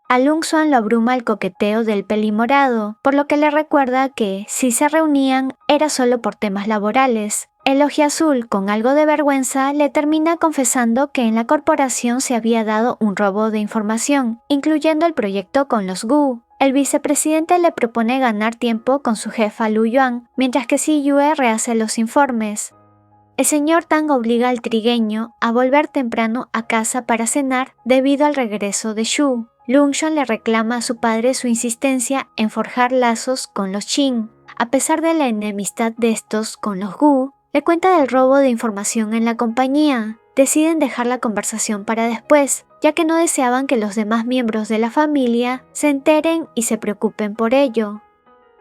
A Lung Xuan lo abruma el coqueteo del pelimorado, por lo que le recuerda que, si se reunían, era solo por temas laborales. El ojiazul, con algo de vergüenza, le termina confesando que en la corporación se había dado un robo de información, incluyendo el proyecto con los Gu. El vicepresidente le propone ganar tiempo con su jefa Lu Yuan, mientras que Si Yue rehace los informes. El señor Tang obliga al trigueño a volver temprano a casa para cenar debido al regreso de Shu. Lung Xuan le reclama a su padre su insistencia en forjar lazos con los Qin. A pesar de la enemistad de estos con los Gu, le cuenta del robo de información en la compañía. Deciden dejar la conversación para después, ya que no deseaban que los demás miembros de la familia se enteren y se preocupen por ello.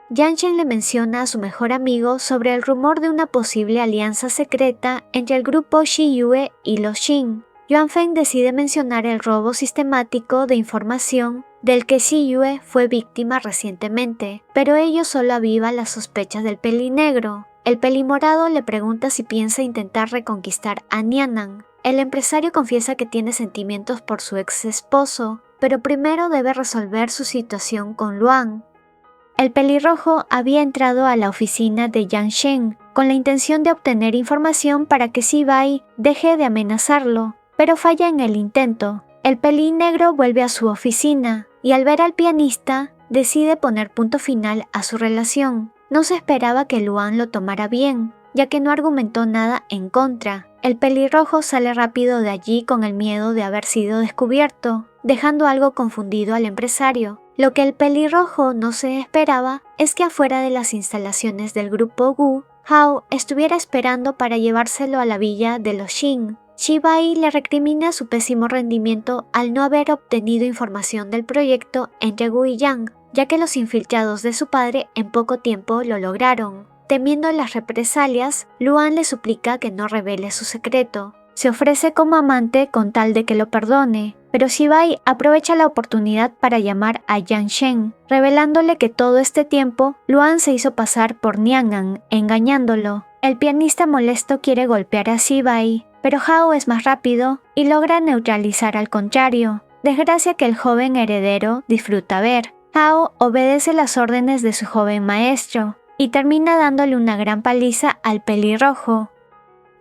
Yang Shen le menciona a su mejor amigo sobre el rumor de una posible alianza secreta entre el grupo Shi Yue y los Qin. Yuan Feng decide mencionar el robo sistemático de información del que Si Yue fue víctima recientemente, pero ello solo aviva las sospechas del pelinegro. El pelimorado le pregunta si piensa intentar reconquistar a Nianan. El empresario confiesa que tiene sentimientos por su ex esposo, pero primero debe resolver su situación con Luan. El pelirrojo había entrado a la oficina de Yang Shen con la intención de obtener información para que Si Bai deje de amenazarlo, pero falla en el intento. El pelinegro vuelve a su oficina y al ver al pianista decide poner punto final a su relación. No se esperaba que Luan lo tomara bien, ya que no argumentó nada en contra. El pelirrojo sale rápido de allí con el miedo de haber sido descubierto, dejando algo confundido al empresario. Lo que el pelirrojo no se esperaba es que afuera de las instalaciones del grupo Gu, Hao estuviera esperando para llevárselo a la villa de los Qin. Shi Bai le recrimina su pésimo rendimiento al no haber obtenido información del proyecto entre Gu y Yang, ya que los infiltrados de su padre en poco tiempo lo lograron. Temiendo las represalias, Luan le suplica que no revele su secreto. Se ofrece como amante con tal de que lo perdone, pero Shi Bai aprovecha la oportunidad para llamar a Yang Shen, revelándole que todo este tiempo Luan se hizo pasar por Nianan, engañándolo. El pianista molesto quiere golpear a Shi Bai, pero Hao es más rápido y logra neutralizar al contrario, desgracia que el joven heredero disfruta ver. Hao obedece las órdenes de su joven maestro y termina dándole una gran paliza al pelirrojo.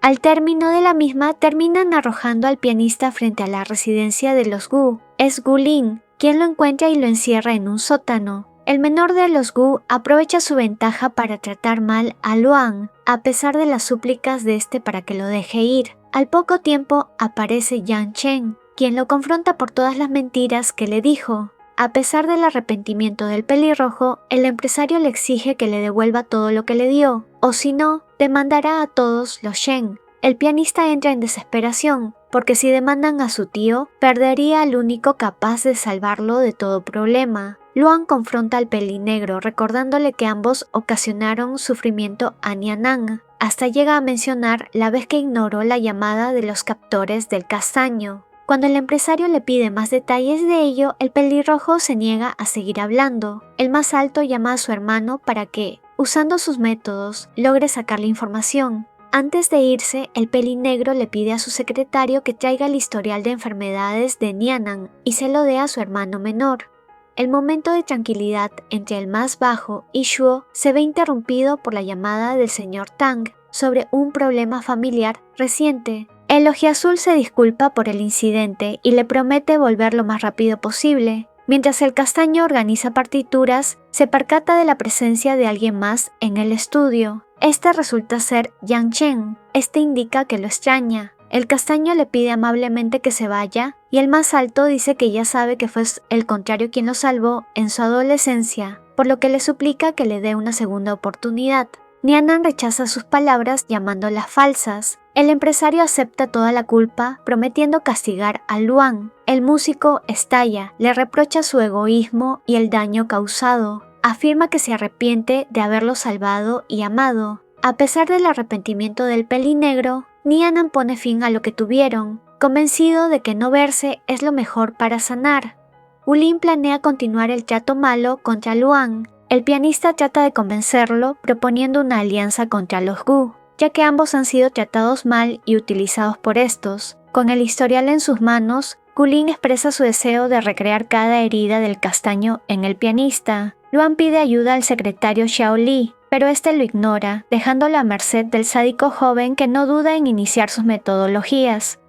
Al término de la misma, terminan arrojando al pianista frente a la residencia de los Gu. Es Gu Lin quien lo encuentra y lo encierra en un sótano. El menor de los Gu aprovecha su ventaja para tratar mal a Luan, a pesar de las súplicas de este para que lo deje ir. Al poco tiempo aparece Yang Chen, quien lo confronta por todas las mentiras que le dijo. A pesar del arrepentimiento del pelirrojo, el empresario le exige que le devuelva todo lo que le dio, o si no, demandará a todos los Shen. El pianista entra en desesperación, porque si demandan a su tío, perdería al único capaz de salvarlo de todo problema. Luan confronta al pelinegro, recordándole que ambos ocasionaron sufrimiento a Nianan. Hasta llega a mencionar la vez que ignoró la llamada de los captores del castaño. Cuando el empresario le pide más detalles de ello, el pelirrojo se niega a seguir hablando. El más alto llama a su hermano para que, usando sus métodos, logre sacar la información. Antes de irse, el pelinegro le pide a su secretario que traiga el historial de enfermedades de Nianan y se lo dé a su hermano menor. El momento de tranquilidad entre el más bajo y Shuo se ve interrumpido por la llamada del señor Tang sobre un problema familiar reciente. El ojiazul se disculpa por el incidente y le promete volver lo más rápido posible. Mientras el castaño organiza partituras, se percata de la presencia de alguien más en el estudio. Este resulta ser Yang Chen. Este indica que lo extraña. El castaño le pide amablemente que se vaya y el más alto dice que ya sabe que fue el contrario quien lo salvó en su adolescencia, por lo que le suplica que le dé una segunda oportunidad. Nianan rechaza sus palabras llamándolas falsas. El empresario acepta toda la culpa, prometiendo castigar a Luan. El músico estalla, le reprocha su egoísmo y el daño causado. Afirma que se arrepiente de haberlo salvado y amado. A pesar del arrepentimiento del pelinegro, Nianan pone fin a lo que tuvieron, convencido de que no verse es lo mejor para sanar. Ulin planea continuar el trato malo contra Luan. El pianista trata de convencerlo proponiendo una alianza contra los Gu, ya que ambos han sido tratados mal y utilizados por estos. Con el historial en sus manos, Gulin expresa su deseo de recrear cada herida del castaño en el pianista. Luan pide ayuda al secretario Xiao Li, pero este lo ignora, dejándolo a merced del sádico joven que no duda en iniciar sus metodologías.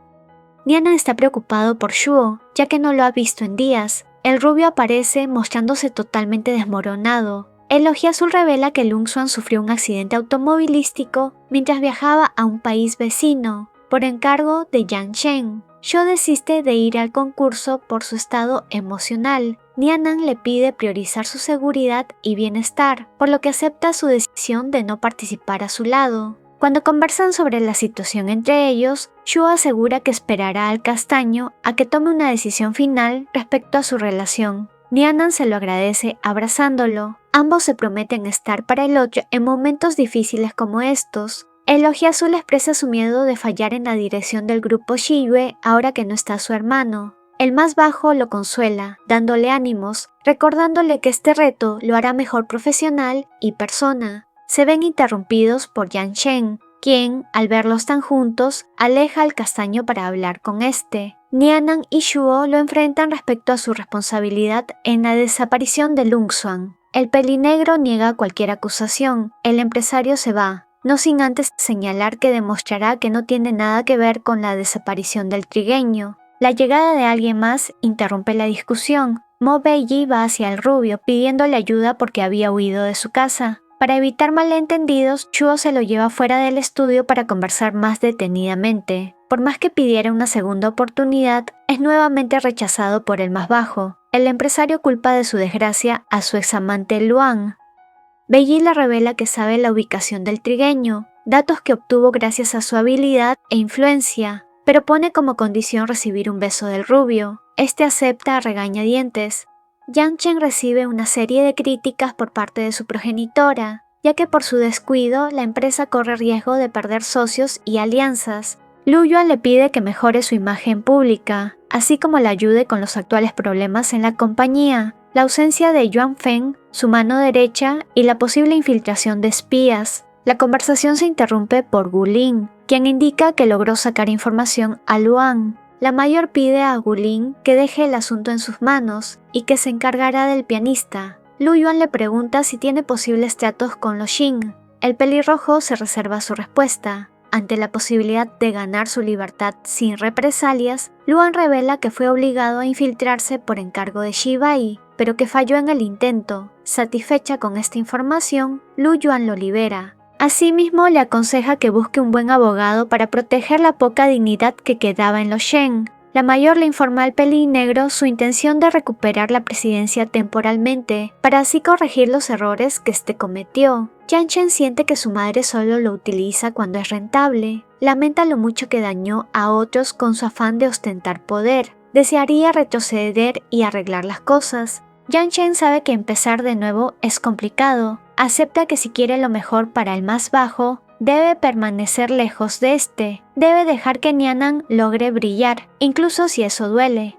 Nianan está preocupado por Shuo, ya que no lo ha visto en días. El rubio aparece mostrándose totalmente desmoronado. El Ojiazul revela que Lung Xuan sufrió un accidente automovilístico mientras viajaba a un país vecino, por encargo de Yang Shen. Shuo desiste de ir al concurso por su estado emocional. Nianan le pide priorizar su seguridad y bienestar, por lo que acepta su decisión de no participar a su lado. Cuando conversan sobre la situación entre ellos, Shuo asegura que esperará al castaño a que tome una decisión final respecto a su relación. Nianan se lo agradece abrazándolo. Ambos se prometen estar para el otro en momentos difíciles como estos. El Ojiazul expresa su miedo de fallar en la dirección del grupo Shiyue ahora que no está su hermano. El más bajo lo consuela, dándole ánimos, recordándole que este reto lo hará mejor profesional y persona. Se ven interrumpidos por Yang Shen, quien, al verlos tan juntos, aleja al castaño para hablar con este. Nianan y Shuo lo enfrentan respecto a su responsabilidad en la desaparición de Lung Xuan. El pelinegro niega cualquier acusación. El empresario se va, no sin antes señalar que demostrará que no tiene nada que ver con la desaparición del trigueño. La llegada de alguien más interrumpe la discusión. Mo Beiji va hacia el rubio pidiéndole ayuda porque había huido de su casa. Para evitar malentendidos, Shuo se lo lleva fuera del estudio para conversar más detenidamente. Por más que pidiera una segunda oportunidad, es nuevamente rechazado por el más bajo. El empresario culpa de su desgracia a su examante Luan. Beiji le revela que sabe la ubicación del trigueño, datos que obtuvo gracias a su habilidad e influencia, pero pone como condición recibir un beso del rubio. Este acepta a regañadientes. Yang Chen recibe una serie de críticas por parte de su progenitora, ya que por su descuido la empresa corre riesgo de perder socios y alianzas. Lu Yuan le pide que mejore su imagen pública, así como le ayude con los actuales problemas en la compañía, la ausencia de Yuan Feng, su mano derecha y la posible infiltración de espías. La conversación se interrumpe por Gulin, quien indica que logró sacar información a Luan. La mayor pide a Gulin que deje el asunto en sus manos y que se encargará del pianista. Lu Yuan le pregunta si tiene posibles tratos con los Jin. El pelirrojo se reserva su respuesta. Ante la posibilidad de ganar su libertad sin represalias, Luan revela que fue obligado a infiltrarse por encargo de Shibai, pero que falló en el intento. Satisfecha con esta información, Lu Yuan lo libera. Asimismo, le aconseja que busque un buen abogado para proteger la poca dignidad que quedaba en los Shen. La mayor le informa al pelinegro su intención de recuperar la presidencia temporalmente, para así corregir los errores que éste cometió. Yang Chen siente que su madre solo lo utiliza cuando es rentable. Lamenta lo mucho que dañó a otros con su afán de ostentar poder. Desearía retroceder y arreglar las cosas. Yang Chen sabe que empezar de nuevo es complicado. Acepta que si quiere lo mejor para el más bajo, debe permanecer lejos de este. Debe dejar que Nianan logre brillar, incluso si eso duele.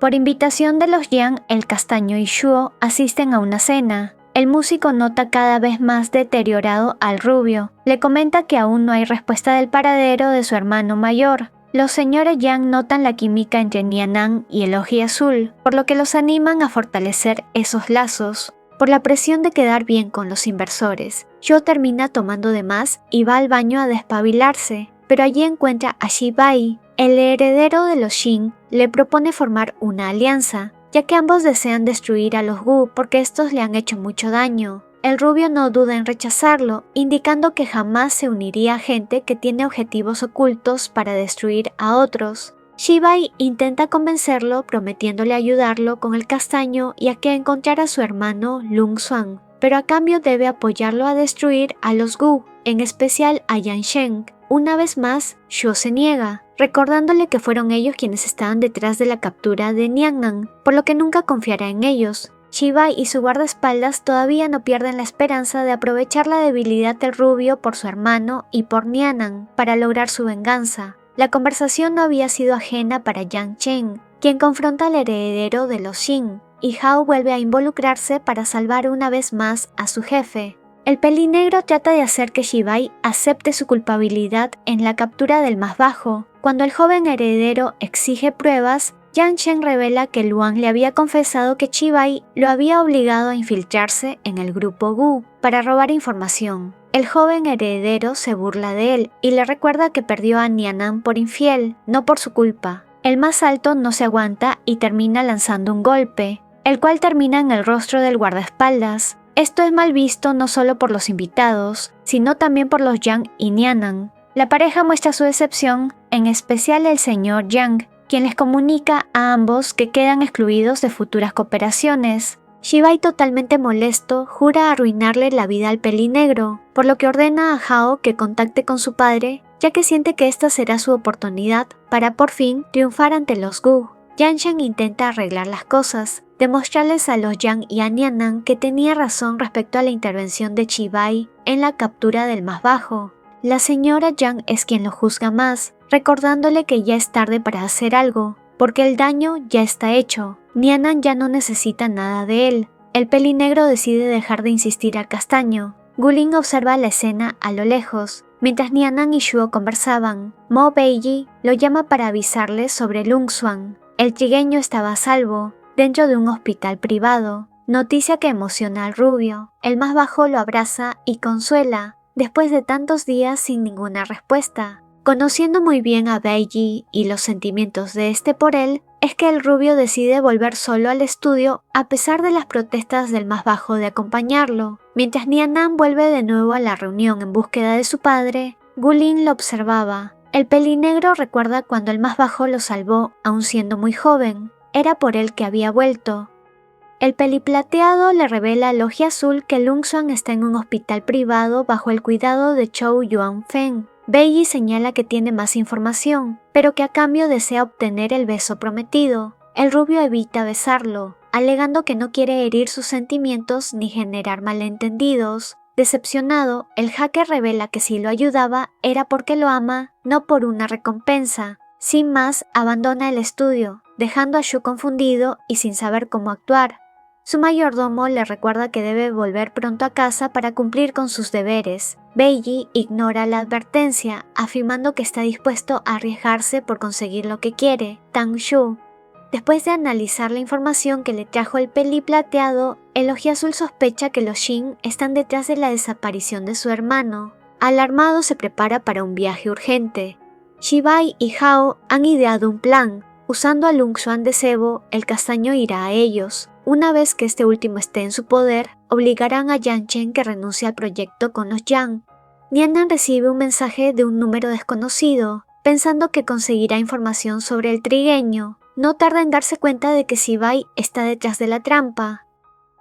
Por invitación de los Yang, el castaño y Shuo asisten a una cena. El músico nota cada vez más deteriorado al rubio. Le comenta que aún no hay respuesta del paradero de su hermano mayor. Los señores Yang notan la química entre Nianan y el Ojiazul, por lo que los animan a fortalecer esos lazos. Por la presión de quedar bien con los inversores, Shuo termina tomando de más y va al baño a despabilarse, pero allí encuentra a Shibai. El heredero de los Shin le propone formar una alianza, ya que ambos desean destruir a los Gu porque estos le han hecho mucho daño. El rubio no duda en rechazarlo, indicando que jamás se uniría a gente que tiene objetivos ocultos para destruir a otros. Shibai intenta convencerlo prometiéndole ayudarlo con el castaño y a que encontrara a su hermano Lung Xuan, pero a cambio debe apoyarlo a destruir a los Gu, en especial a Yang Shen. Una vez más, Shuo se niega, recordándole que fueron ellos quienes estaban detrás de la captura de Nianan, por lo que nunca confiará en ellos. Shibai y su guardaespaldas todavía no pierden la esperanza de aprovechar la debilidad del rubio por su hermano y por Nianan para lograr su venganza. La conversación no había sido ajena para Yang Chen, quien confronta al heredero de los Shin, y Hao vuelve a involucrarse para salvar una vez más a su jefe. El pelinegro trata de hacer que Shibai acepte su culpabilidad en la captura del más bajo. Cuando el joven heredero exige pruebas, Yang Shen revela que Luan le había confesado que Chibai lo había obligado a infiltrarse en el grupo Gu para robar información. El joven heredero se burla de él y le recuerda que perdió a Nianan por infiel, no por su culpa. El más alto no se aguanta y termina lanzando un golpe, el cual termina en el rostro del guardaespaldas. Esto es mal visto no solo por los invitados, sino también por los Yang y Nianan. La pareja muestra su decepción, en especial el señor Yang, quien les comunica a ambos que quedan excluidos de futuras cooperaciones. Chibai, totalmente molesto, jura arruinarle la vida al pelinegro, por lo que ordena a Hao que contacte con su padre, ya que siente que esta será su oportunidad para por fin triunfar ante los Gu. Yang Shen intenta arreglar las cosas, demostrarles a los Yang y a Nianan que tenía razón respecto a la intervención de Chibai en la captura del más bajo. La señora Yang es quien lo juzga más, recordándole que ya es tarde para hacer algo, porque el daño ya está hecho. Nianan ya no necesita nada de él. El pelinegro decide dejar de insistir al castaño. Gulin observa la escena a lo lejos. Mientras Nianan y Shuo conversaban, Mo Beiji lo llama para avisarle sobre Lung Xuan. El trigueño estaba a salvo, dentro de un hospital privado, noticia que emociona al rubio. El más bajo lo abraza y consuela, después de tantos días sin ninguna respuesta. Conociendo muy bien a Beiji y los sentimientos de este por él, es que el rubio decide volver solo al estudio a pesar de las protestas del más bajo de acompañarlo. Mientras Nianan vuelve de nuevo a la reunión en búsqueda de su padre, Gulin lo observaba. El pelinegro recuerda cuando el más bajo lo salvó aún siendo muy joven. Era por él que había vuelto. El peliplateado le revela al Oji Azul que Lung Xuan está en un hospital privado bajo el cuidado de Chou Yuanfeng. Beiji señala que tiene más información, pero que a cambio desea obtener el beso prometido. El rubio evita besarlo, alegando que no quiere herir sus sentimientos ni generar malentendidos. Decepcionado, el hacker revela que si lo ayudaba era porque lo ama, no por una recompensa. Sin más, abandona el estudio, dejando a Shu confundido y sin saber cómo actuar. Su mayordomo le recuerda que debe volver pronto a casa para cumplir con sus deberes. Beiji ignora la advertencia, afirmando que está dispuesto a arriesgarse por conseguir lo que quiere, Tang Shu. Después de analizar la información que le trajo el peliplateado, el Oji Azul sospecha que los Shin están detrás de la desaparición de su hermano. Alarmado, se prepara para un viaje urgente. Chibai y Hao han ideado un plan. Usando a Lung Xuan de cebo, el castaño irá a ellos. Una vez que este último esté en su poder, obligarán a Yang Chen que renuncie al proyecto con los Yang. Nianan recibe un mensaje de un número desconocido, pensando que conseguirá información sobre el trigueño. No tarda en darse cuenta de que Chibai está detrás de la trampa.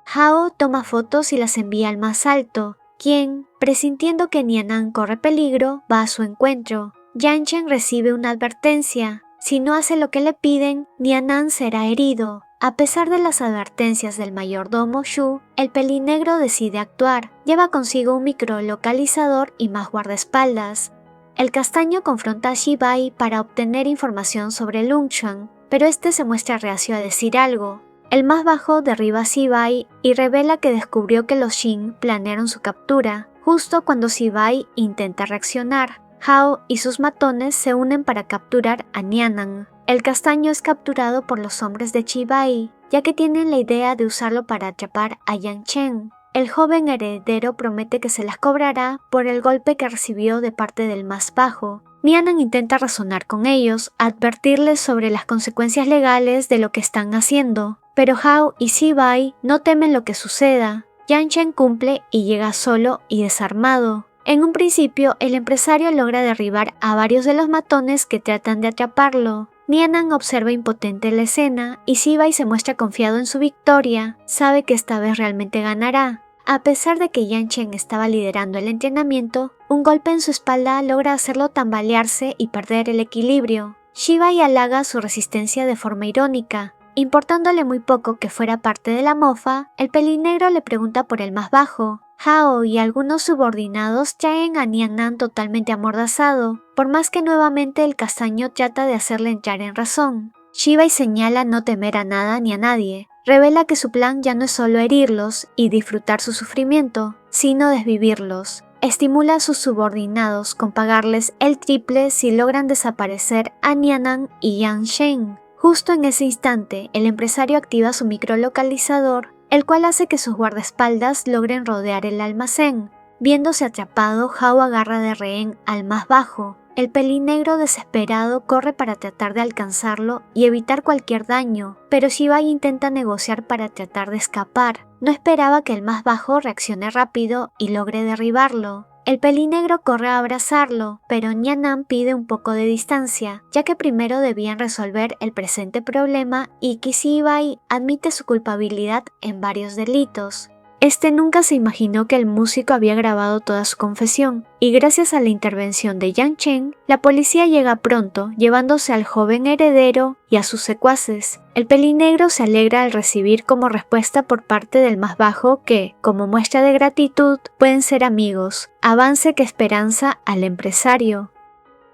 Hao toma fotos y las envía al más alto, quien, presintiendo que Nianan corre peligro, va a su encuentro. Yang Chen recibe una advertencia. Si no hace lo que le piden, Nianan será herido. A pesar de las advertencias del mayordomo Shu, el pelinegro decide actuar. Lleva consigo un microlocalizador y más guardaespaldas. El castaño confronta a Chibai para obtener información sobre Lung Xuan, pero este se muestra reacio a decir algo. El más bajo derriba a Chibai y revela que descubrió que los Shin planearon su captura, justo cuando Chibai intenta reaccionar. Hao y sus matones se unen para capturar a Nianan. El castaño es capturado por los hombres de Chibai, ya que tienen la idea de usarlo para atrapar a Yang Chen. El joven heredero promete que se las cobrará por el golpe que recibió de parte del más bajo. Nianan intenta razonar con ellos, advertirles sobre las consecuencias legales de lo que están haciendo, pero Hao y Chibai no temen lo que suceda. Yang Chen cumple y llega solo y desarmado. En un principio, el empresario logra derribar a varios de los matones que tratan de atraparlo. Nianan observa impotente la escena y Chibai se muestra confiado en su victoria, sabe que esta vez realmente ganará. A pesar de que Yang Chen estaba liderando el entrenamiento, un golpe en su espalda logra hacerlo tambalearse y perder el equilibrio. Chibai halaga su resistencia de forma irónica. Importándole muy poco que fuera parte de la mofa, el pelinegro le pregunta por el más bajo. Hao y algunos subordinados traen a Nianan totalmente amordazado, por más que nuevamente el castaño trata de hacerle entrar en razón. Chibai señala no temer a nada ni a nadie. Revela que su plan ya no es solo herirlos y disfrutar su sufrimiento, sino desvivirlos. Estimula a sus subordinados con pagarles el triple si logran desaparecer a Nianan y Yang Shen. Justo en ese instante, el empresario activa su microlocalizador, el cual hace que sus guardaespaldas logren rodear el almacén. Viéndose atrapado, Hao agarra de rehén al más bajo. El pelinegro desesperado corre para tratar de alcanzarlo y evitar cualquier daño, pero Shibai intenta negociar para tratar de escapar. No esperaba que el más bajo reaccione rápido y logre derribarlo. El pelinegro corre a abrazarlo, pero Nyanan pide un poco de distancia, ya que primero debían resolver el presente problema y Kishibai admite su culpabilidad en varios delitos. Este nunca se imaginó que el músico había grabado toda su confesión, y gracias a la intervención de Yang Chen, la policía llega pronto, llevándose al joven heredero y a sus secuaces. El pelinegro se alegra al recibir como respuesta por parte del más bajo que, como muestra de gratitud, pueden ser amigos, avance que esperanza al empresario.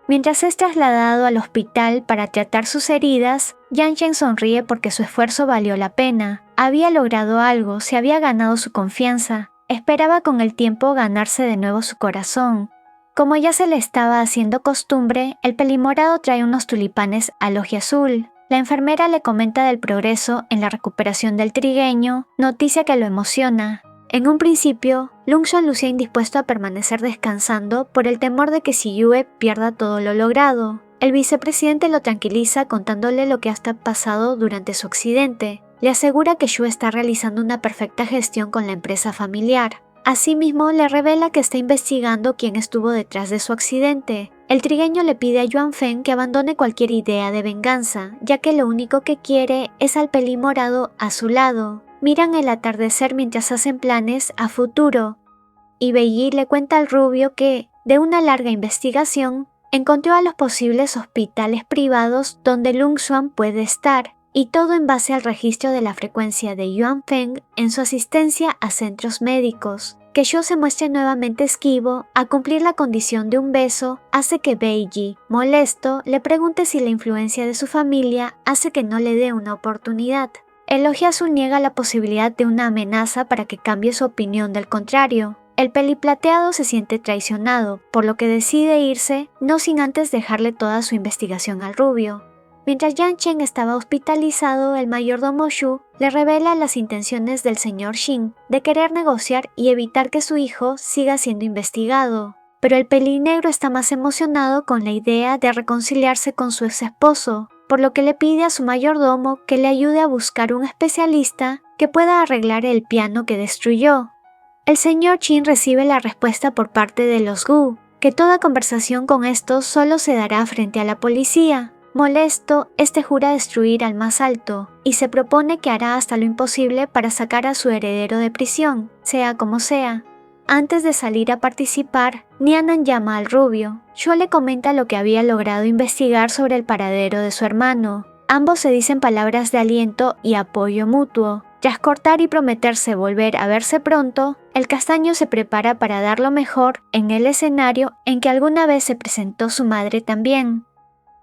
Mientras es trasladado al hospital para tratar sus heridas, Yang Chen sonríe porque su esfuerzo valió la pena. Había logrado algo, se había ganado su confianza. Esperaba con el tiempo ganarse de nuevo su corazón. Como ya se le estaba haciendo costumbre, el pelimorado trae unos tulipanes al ojiazul. La enfermera le comenta del progreso en la recuperación del trigueño, noticia que lo emociona. En un principio, Lungxuan lucía indispuesto a permanecer descansando por el temor de que Siyue pierda todo lo logrado. El vicepresidente lo tranquiliza contándole lo que ha pasado durante su accidente. Le asegura que Shu está realizando una perfecta gestión con la empresa familiar. Asimismo, le revela que está investigando quién estuvo detrás de su accidente. El trigueño le pide a Yuan Feng que abandone cualquier idea de venganza, ya que lo único que quiere es al pelimorado a su lado. Miran el atardecer mientras hacen planes a futuro, y Beiji le cuenta al rubio que, de una larga investigación, encontró a los posibles hospitales privados donde Lungxuan puede estar, y todo en base al registro de la frecuencia de Yuan Feng en su asistencia a centros médicos. Que Shu se muestre nuevamente esquivo a cumplir la condición de un beso hace que Beiji, molesto, le pregunte si la influencia de su familia hace que no le dé una oportunidad. El ojiazul niega la posibilidad de una amenaza para que cambie su opinión del contrario. El peliplateado se siente traicionado, por lo que decide irse, no sin antes dejarle toda su investigación al rubio. Mientras Yang Chen estaba hospitalizado, el mayordomo Shu le revela las intenciones del señor Xin de querer negociar y evitar que su hijo siga siendo investigado. Pero el pelinegro está más emocionado con la idea de reconciliarse con su ex esposo, por lo que le pide a su mayordomo que le ayude a buscar un especialista que pueda arreglar el piano que destruyó. El señor Qin recibe la respuesta por parte de los Gu, que toda conversación con estos solo se dará frente a la policía. Molesto, este jura destruir al más alto, y se propone que hará hasta lo imposible para sacar a su heredero de prisión, sea como sea. Antes de salir a participar, Nyanan llama al rubio. Shu le comenta lo que había logrado investigar sobre el paradero de su hermano. Ambos se dicen palabras de aliento y apoyo mutuo. Tras cortar y prometerse volver a verse pronto, el castaño se prepara para dar lo mejor en el escenario en que alguna vez se presentó su madre también.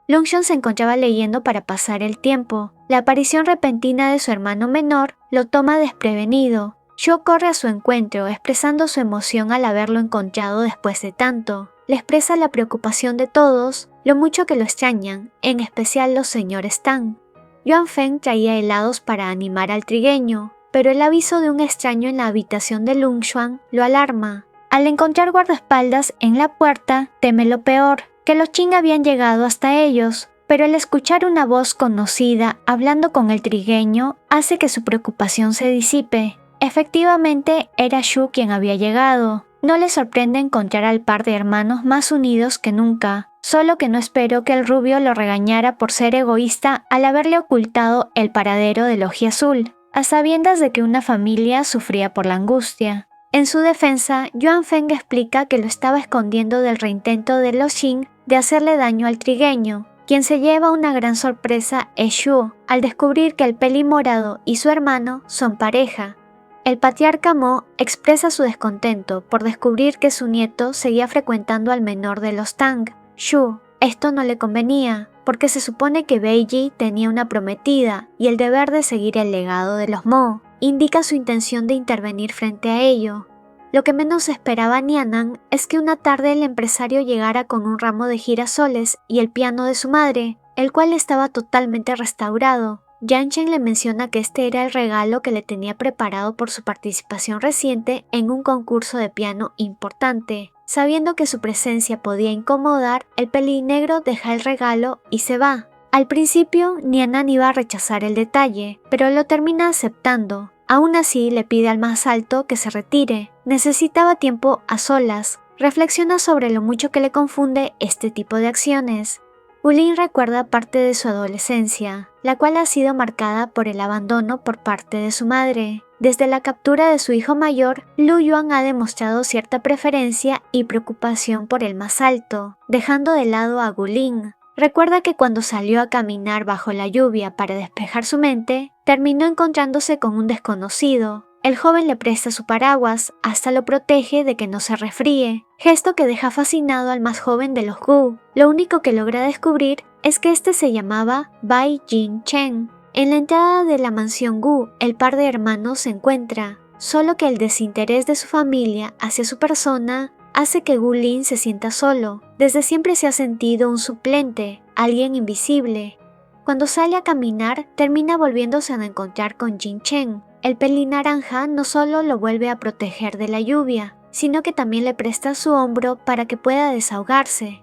Lungxuan se encontraba leyendo para pasar el tiempo. La aparición repentina de su hermano menor lo toma desprevenido. Shu corre a su encuentro, expresando su emoción al haberlo encontrado después de tanto. Le expresa la preocupación de todos, lo mucho que lo extrañan, en especial los señores Tang. Yuan Feng traía helados para animar al trigueño, pero el aviso de un extraño en la habitación de Lungxuan lo alarma. Al encontrar guardaespaldas en la puerta, teme lo peor, que los Qin habían llegado hasta ellos, pero el escuchar una voz conocida hablando con el trigueño hace que su preocupación se disipe. Efectivamente, era Shu quien había llegado. No le sorprende encontrar al par de hermanos más unidos que nunca, solo que no esperó que el rubio lo regañara por ser egoísta al haberle ocultado el paradero del ojiazul, a sabiendas de que una familia sufría por la angustia. En su defensa, Yuan Feng explica que lo estaba escondiendo del reintento de los Qin de hacerle daño al trigueño. Quien se lleva una gran sorpresa es Shu, al descubrir que el pelimorado y su hermano son pareja. El patriarca Mo expresa su descontento por descubrir que su nieto seguía frecuentando al menor de los Tang, Shu. Esto no le convenía, porque se supone que Beiji tenía una prometida y el deber de seguir el legado de los Mo. Indica su intención de intervenir frente a ello. Lo que menos esperaba Nyanan es que una tarde el empresario llegara con un ramo de girasoles y el piano de su madre. el cual estaba totalmente restaurado. Yanchen le menciona que este era el regalo que le tenía preparado por su participación reciente en un concurso de piano importante. Sabiendo que su presencia podía incomodar, el pelinegro deja el regalo y se va. Al principio, Nyanan iba a rechazar el detalle, pero lo termina aceptando. Aún así, le pide al más alto que se retire. Necesitaba tiempo a solas. Reflexiona sobre lo mucho que le confunde este tipo de acciones. Gulin recuerda parte de su adolescencia, la cual ha sido marcada por el abandono por parte de su madre. Desde la captura de su hijo mayor, Lu Yuan ha demostrado cierta preferencia y preocupación por el más alto, dejando de lado a Gulin. Recuerda que cuando salió a caminar bajo la lluvia para despejar su mente, terminó encontrándose con un desconocido. El joven le presta su paraguas, hasta lo protege de que no se resfríe, gesto que deja fascinado al más joven de los Gu. Lo único que logra descubrir es que este se llamaba Bai Jin Chen. En la entrada de la mansión Gu, el par de hermanos se encuentra, solo que el desinterés de su familia hacia su persona hace que Gulin se sienta solo. Desde siempre se ha sentido un suplente, alguien invisible. Cuando sale a caminar, termina volviéndose a encontrar con Jin Chen. El pelinaranja no solo lo vuelve a proteger de la lluvia, sino que también le presta su hombro para que pueda desahogarse.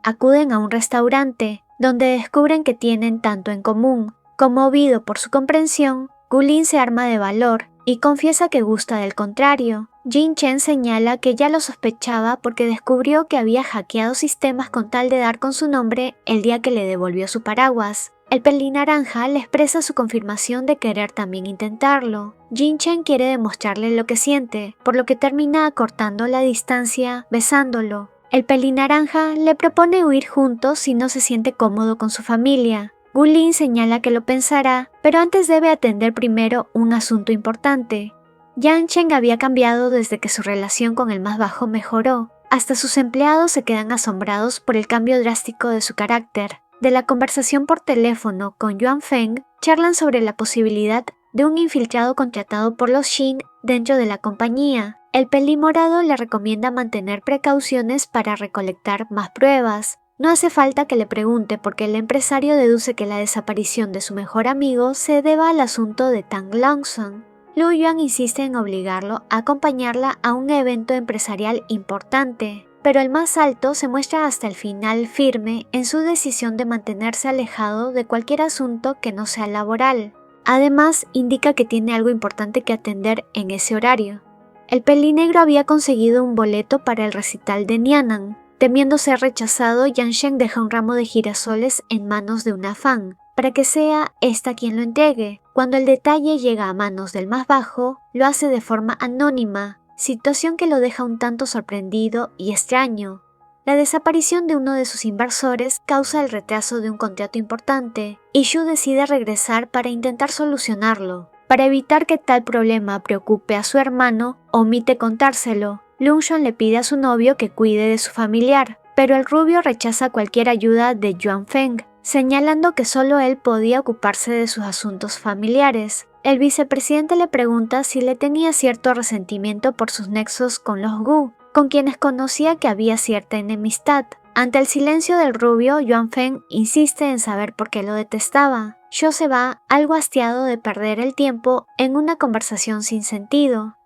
Acuden a un restaurante, donde descubren que tienen tanto en común. Conmovido por su comprensión, Gulin se arma de valor y confiesa que gusta del contrario. Jin Chen señala que ya lo sospechaba porque descubrió que había hackeado sistemas con tal de dar con su nombre el día que le devolvió su paraguas. El pelinaranja le expresa su confirmación de querer también intentarlo. Jin Chen quiere demostrarle lo que siente, por lo que termina acortando la distancia besándolo. El pelinaranja le propone huir juntos si no se siente cómodo con su familia. Gulin señala que lo pensará, pero antes debe atender primero un asunto importante. Yanchen había cambiado desde que su relación con el más bajo mejoró. Hasta sus empleados se quedan asombrados por el cambio drástico de su carácter. De la conversación por teléfono con Yuan Feng, charlan sobre la posibilidad de un infiltrado contratado por los Shin dentro de la compañía. El pelimorado le recomienda mantener precauciones para recolectar más pruebas. No hace falta que le pregunte porque el empresario deduce que la desaparición de su mejor amigo se deba al asunto de Tang Longson. Lu Yuan insiste en obligarlo a acompañarla a un evento empresarial importante, pero el más alto se muestra hasta el final firme en su decisión de mantenerse alejado de cualquier asunto que no sea laboral. Además, indica que tiene algo importante que atender en ese horario. El pelinegro había conseguido un boleto para el recital de Nyanan. Temiendo ser rechazado, Yanchen deja un ramo de girasoles en manos de una fan, para que sea ésta quien lo entregue. Cuando el detalle llega a manos del más bajo, lo hace de forma anónima, situación que lo deja un tanto sorprendido y extraño. La desaparición de uno de sus inversores causa el retraso de un contrato importante, y Shu decide regresar para intentar solucionarlo. Para evitar que tal problema preocupe a su hermano, omite contárselo. Lungshon le pide a su novio que cuide de su familiar, pero el rubio rechaza cualquier ayuda de Yuan Feng, señalando que solo él podía ocuparse de sus asuntos familiares. El vicepresidente le pregunta si le tenía cierto resentimiento por sus nexos con los Gu, con quienes conocía que había cierta enemistad. Ante el silencio del rubio, Yuan Feng insiste en saber por qué lo detestaba. Sho se va, algo hastiado de perder el tiempo en una conversación sin sentido.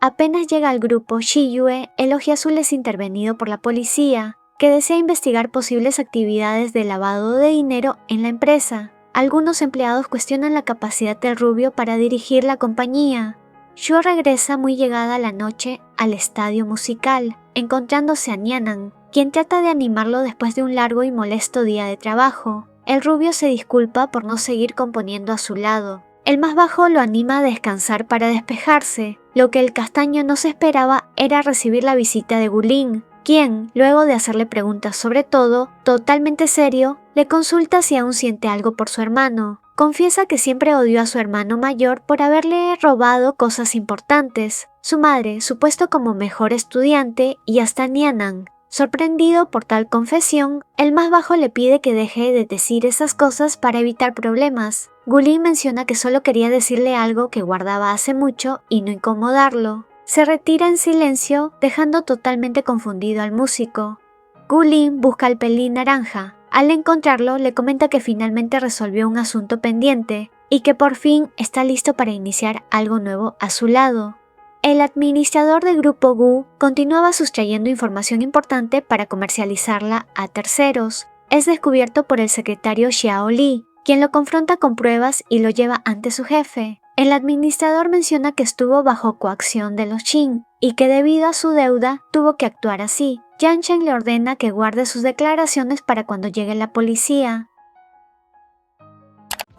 Apenas llega al grupo Shiyue, el ojiazul es intervenido por la policía, que desea investigar posibles actividades de lavado de dinero en la empresa. Algunos empleados cuestionan la capacidad del rubio para dirigir la compañía. Shu regresa muy llegada la noche al estadio musical, encontrándose a Nyanan, quien trata de animarlo después de un largo y molesto día de trabajo. El rubio se disculpa por no seguir componiendo a su lado. El más bajo lo anima a descansar para despejarse. Lo que el castaño no se esperaba era recibir la visita de Gulin, quien, luego de hacerle preguntas sobre todo, totalmente serio, le consulta si aún siente algo por su hermano. Confiesa que siempre odió a su hermano mayor por haberle robado cosas importantes, su madre, su puesto como mejor estudiante y hasta Nyanan. Sorprendido por tal confesión, el más bajo le pide que deje de decir esas cosas para evitar problemas. Gulin menciona que solo quería decirle algo que guardaba hace mucho y no incomodarlo. Se retira en silencio, dejando totalmente confundido al músico. Gulin busca al pelín naranja, Al encontrarlo, le comenta que finalmente resolvió un asunto pendiente y que por fin está listo para iniciar algo nuevo a su lado. El administrador del grupo Gu continuaba sustrayendo información importante para comercializarla a terceros. Es descubierto por el secretario Xiao Li, quien lo confronta con pruebas y lo lleva ante su jefe. El administrador menciona que estuvo bajo coacción de los Qin y que debido a su deuda tuvo que actuar así. Yang Chen le ordena que guarde sus declaraciones para cuando llegue la policía.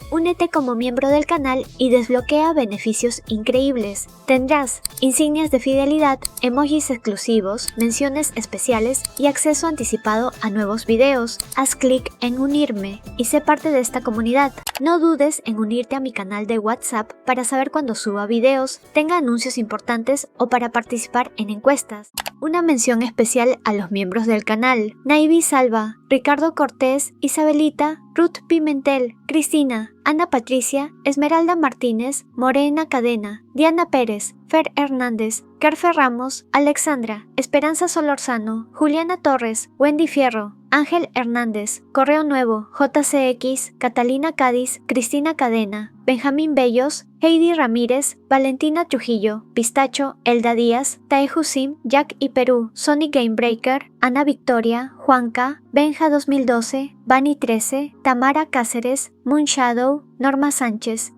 Únete como miembro del canal y desbloquea beneficios increíbles. Tendrás insignias de fidelidad, emojis exclusivos, menciones especiales y acceso anticipado a nuevos videos. Haz clic en unirme y sé parte de esta comunidad. No dudes en unirte a mi canal de WhatsApp para saber cuando suba videos, tenga anuncios importantes o para participar en encuestas. Una mención especial a los miembros del canal: Naivi Salva, Ricardo Cortés, Isabelita, Ruth Pimentel, Cristina, Ana Patricia, Esmeralda Martínez, Morena Cadena, Diana Pérez, Fer Hernández, Carfe Ramos, Alexandra, Esperanza Solorzano, Juliana Torres, Wendy Fierro, Ángel Hernández, Correo Nuevo, JCX, Catalina Cádiz, Cristina Cadena, Benjamín Bellos, Heidi Ramírez, Valentina Trujillo, Pistacho, Elda Díaz, Taeju Sim, Jack y Perú, Sonic Gamebreaker, Ana Victoria, Juanca, Benja 2012, Bani 13, Tamara Cáceres, Moonshadow, Norma Sánchez,